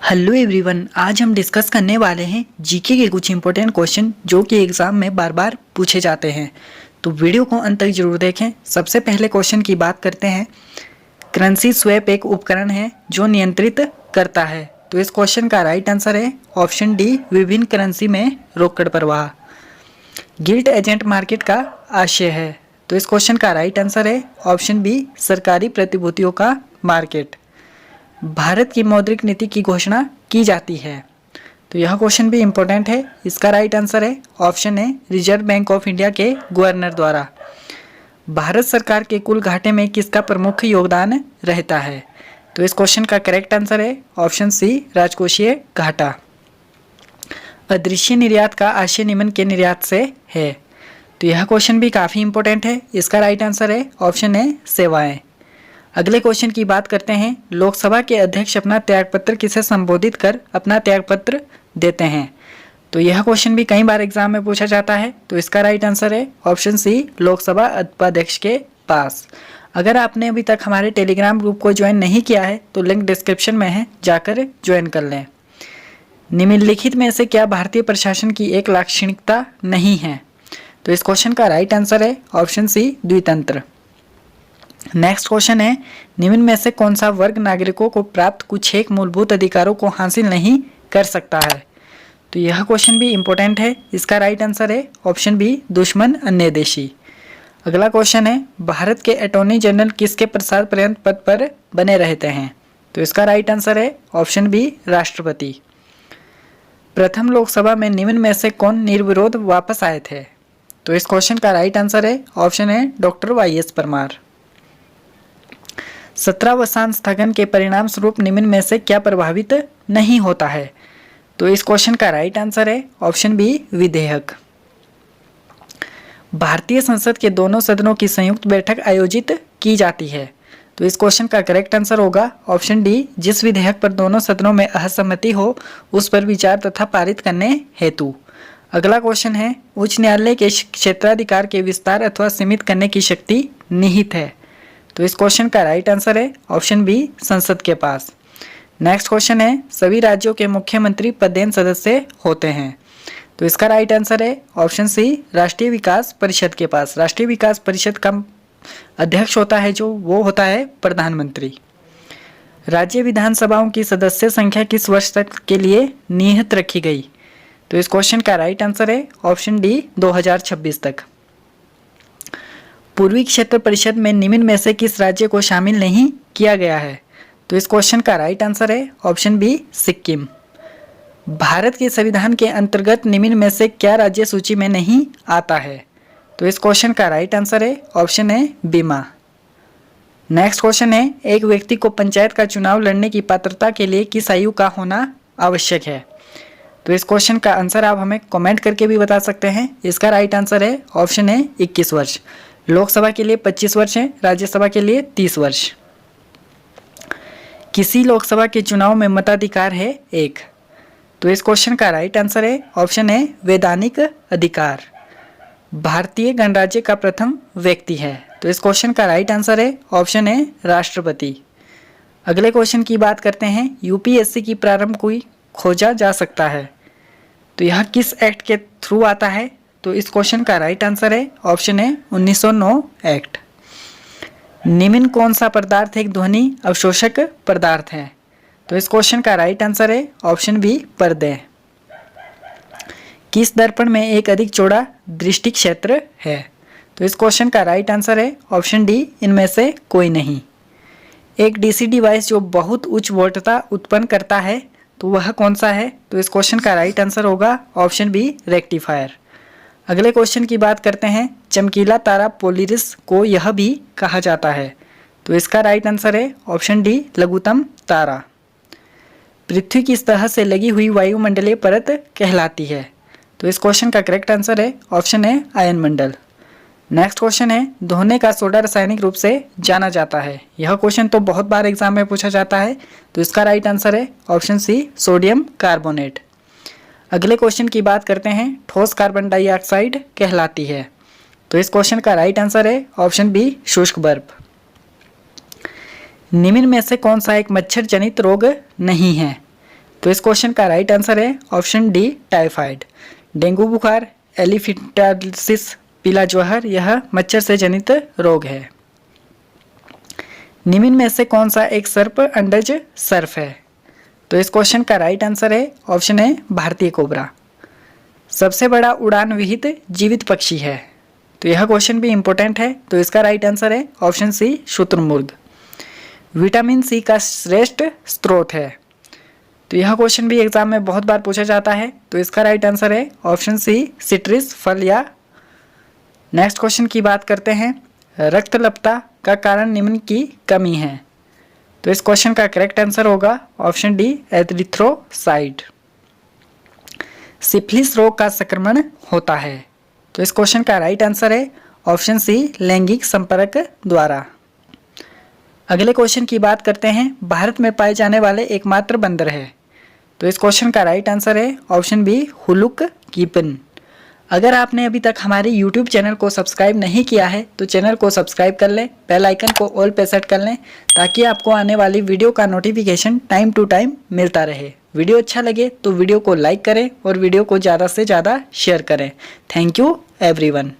Hello everyone, आज हम discuss करने वाले हैं जीके के कुछ इंपॉर्टेंट क्वेश्चन जो कि एग्जाम में बार बार पूछे जाते हैं। तो वीडियो को अंत तक जरूर देखें। सबसे पहले क्वेश्चन की बात करते हैं। करेंसी स्वैप एक उपकरण है जो नियंत्रित करता है। तो इस क्वेश्चन का राइट आंसर है ऑप्शन डी, विभिन्न करेंसी में रोकड़ प्रवाह। गिल्ट एजेंट मार्केट का आशय है। तो इस क्वेश्चन का राइट आंसर है ऑप्शन बी, सरकारी प्रतिभूतियों का मार्केट। भारत की मौद्रिक नीति की घोषणा की जाती है। तो यह क्वेश्चन भी इंपॉर्टेंट है। इसका राइट आंसर है option A, reserve bank of India के गवर्नर द्वारा। भारत सरकार के कुल घाटे में किसका प्रमुख योगदान रहता है? तो इस क्वेश्चन का करेक्ट आंसर है ऑप्शन सी, राजकोषीय घाटा। अदृश्य निर्यात का आशय निम्न के निर्यात से है। तो यह क्वेश्चन भी काफ़ी इंपॉर्टेंट है। इसका राइट आंसर है ऑप्शन ए, सेवाएं। अगले क्वेश्चन की बात करते हैं। लोकसभा के अध्यक्ष अपना त्यागपत्र किसे संबोधित कर अपना त्यागपत्र देते हैं? तो यह क्वेश्चन भी कई बार एग्जाम में पूछा जाता है। तो इसका राइट आंसर है ऑप्शन सी, लोकसभा उपाध्यक्ष के पास। अगर आपने अभी तक हमारे टेलीग्राम ग्रुप को ज्वाइन नहीं किया है तो लिंक डिस्क्रिप्शन में है, जाकर ज्वाइन कर लें। निम्नलिखित में से क्या भारतीय प्रशासन की एक लाक्षणिकता नहीं है? तो इस क्वेश्चन का राइट आंसर है ऑप्शन सी, द्वितंत्र। नेक्स्ट क्वेश्चन है, निम्न में से कौन सा वर्ग नागरिकों को प्राप्त कुछ एक मूलभूत अधिकारों को हासिल नहीं कर सकता है? तो यह क्वेश्चन भी इंपॉर्टेंट है। इसका राइट आंसर है ऑप्शन बी, दुश्मन अन्य देशी। अगला क्वेश्चन है, भारत के अटॉर्नी जनरल किसके प्रसार पर्यंत पद पर बने रहते हैं? तो इसका राइट आंसर है ऑप्शन बी, राष्ट्रपति। प्रथम लोकसभा में निम्न में से कौन निर्विरोध वापस आए थे? तो इस क्वेश्चन का राइट आंसर है ऑप्शन है, डॉक्टर वाई.एस. परमार। 17 वर्षांत स्थगन के परिणाम स्वरूप निम्न में से क्या प्रभावित नहीं होता है? तो इस क्वेश्चन का राइट आंसर है ऑप्शन बी, विधेयक। भारतीय संसद के दोनों सदनों की संयुक्त बैठक आयोजित की जाती है। तो इस क्वेश्चन का करेक्ट आंसर होगा ऑप्शन डी, जिस विधेयक पर दोनों सदनों में असहमति हो उस पर विचार तथा पारित करने हेतु। अगला क्वेश्चन है, उच्च न्यायालय के क्षेत्राधिकार के विस्तार अथवा सीमित करने की शक्ति निहित है। तो इस क्वेश्चन का राइट आंसर है ऑप्शन बी, संसद के पास। नेक्स्ट क्वेश्चन है, सभी राज्यों के मुख्यमंत्री पदेन सदस्य होते हैं। तो इसका राइट आंसर है ऑप्शन सी, राष्ट्रीय विकास परिषद के पास। राष्ट्रीय विकास परिषद का अध्यक्ष होता है जो वो होता है प्रधानमंत्री। राज्य विधानसभाओं की सदस्य संख्या किस वर्ष तक के लिए नियत रखी गई? तो इस क्वेश्चन का राइट आंसर है ऑप्शन डी, 2026 तक। पूर्वी क्षेत्र परिषद में निम्न में से किस राज्य को शामिल नहीं किया गया है? तो इस क्वेश्चन का राइट आंसर है ऑप्शन बी, सिक्किम। भारत के संविधान के अंतर्गत निम्न में से क्या राज्य सूची में नहीं आता है? तो इस क्वेश्चन का राइट आंसर है ऑप्शन है, बीमा। नेक्स्ट क्वेश्चन है, एक व्यक्ति को पंचायत का चुनाव लड़ने की पात्रता के लिए किस आयु का होना आवश्यक है? तो इस क्वेश्चन का आंसर आप हमें कमेंट करके भी बता सकते हैं। इसका राइट आंसर है ऑप्शन है, 21 वर्ष। लोकसभा के लिए 25 वर्ष है, राज्यसभा के लिए 30 वर्ष। किसी लोकसभा के चुनाव में मताधिकार है 1। तो इस क्वेश्चन का राइट आंसर है ऑप्शन है, वैधानिक अधिकार। भारतीय गणराज्य का प्रथम व्यक्ति है। तो इस क्वेश्चन का राइट आंसर है ऑप्शन है, राष्ट्रपति। अगले क्वेश्चन की बात करते हैं, यूपीएससी की प्रारंभ कोई खोजा जा सकता है। तो यह किस एक्ट के थ्रू आता है? तो इस क्वेश्चन का राइट आंसर है ऑप्शन है, 1909 एक्ट। निम्न कौन सा पदार्थ एक ध्वनि अवशोषक पदार्थ है? तो इस क्वेश्चन का राइट आंसर है ऑप्शन बी, पर्दे। किस दर्पण में एक अधिक चौड़ा दृष्टि क्षेत्र है? तो इस क्वेश्चन का राइट आंसर है ऑप्शन डी, इनमें से कोई नहीं। एक डीसी डिवाइस जो बहुत उच्च वोल्टता उत्पन्न करता है तो वह कौन सा है? तो इस क्वेश्चन का राइट आंसर होगा ऑप्शन बी, रेक्टिफायर। अगले क्वेश्चन की बात करते हैं, चमकीला तारा पोलिरिस को यह भी कहा जाता है। तो इसका राइट आंसर है ऑप्शन डी, लघुत्तम तारा। पृथ्वी किस तरह से लगी हुई वायुमंडलीय परत कहलाती है? तो इस क्वेश्चन का करेक्ट आंसर है ऑप्शन है, आयन मंडल। नेक्स्ट क्वेश्चन है, धोने का सोडा रासायनिक रूप से जाना जाता है। यह क्वेश्चन तो बहुत बार एग्जाम में पूछा जाता है। तो इसका राइट आंसर है ऑप्शन सी, सोडियम कार्बोनेट। अगले क्वेश्चन की बात करते हैं, ठोस कार्बन डाइऑक्साइड कहलाती है। तो इस क्वेश्चन का राइट आंसर है ऑप्शन बी, शुष्क बर्फ। निम्न में से कौन सा एक मच्छर जनित रोग नहीं है? तो इस क्वेश्चन का राइट आंसर है ऑप्शन डी टाइफाइड। डेंगू बुखार, एलिफेंटाइटिस, पीला जौहर यह मच्छर से जनित रोग है। निम्न में से कौन सा एक सर्प अंडज सर्प है? तो इस क्वेश्चन का राइट आंसर है ऑप्शन ए भारतीय कोबरा। सबसे बड़ा उड़ान विहित जीवित पक्षी है? तो यह क्वेश्चन भी इंपॉर्टेंट है, तो इसका राइट आंसर है ऑप्शन सी शुतुरमुर्ग। विटामिन सी का श्रेष्ठ स्रोत है? तो यह क्वेश्चन भी एग्जाम में बहुत बार पूछा जाता है, तो इसका राइट आंसर है ऑप्शन सी सिट्रस फल या। नेक्स्ट क्वेश्चन की बात करते हैं, रक्तलपता का कारण निम्न की कमी है? तो इस क्वेश्चन का करेक्ट आंसर होगा ऑप्शन डी एरिथ्रोसाइट। सिफिलिस रोग का संक्रमण होता है? तो इस क्वेश्चन का राइट आंसर है ऑप्शन सी लैंगिक संपर्क द्वारा। अगले क्वेश्चन की बात करते हैं, भारत में पाए जाने वाले एकमात्र बंदर है? तो इस क्वेश्चन का राइट आंसर है ऑप्शन बी हुलुक गिब्बन। अगर आपने अभी तक हमारे YouTube चैनल को सब्सक्राइब नहीं किया है तो चैनल को सब्सक्राइब कर लें, बेल आइकन को ऑल पे सेट कर लें ताकि आपको आने वाली वीडियो का नोटिफिकेशन टाइम टू टाइम मिलता रहे। वीडियो अच्छा लगे तो वीडियो को लाइक करें और वीडियो को ज़्यादा से ज़्यादा शेयर करें। Thank you everyone.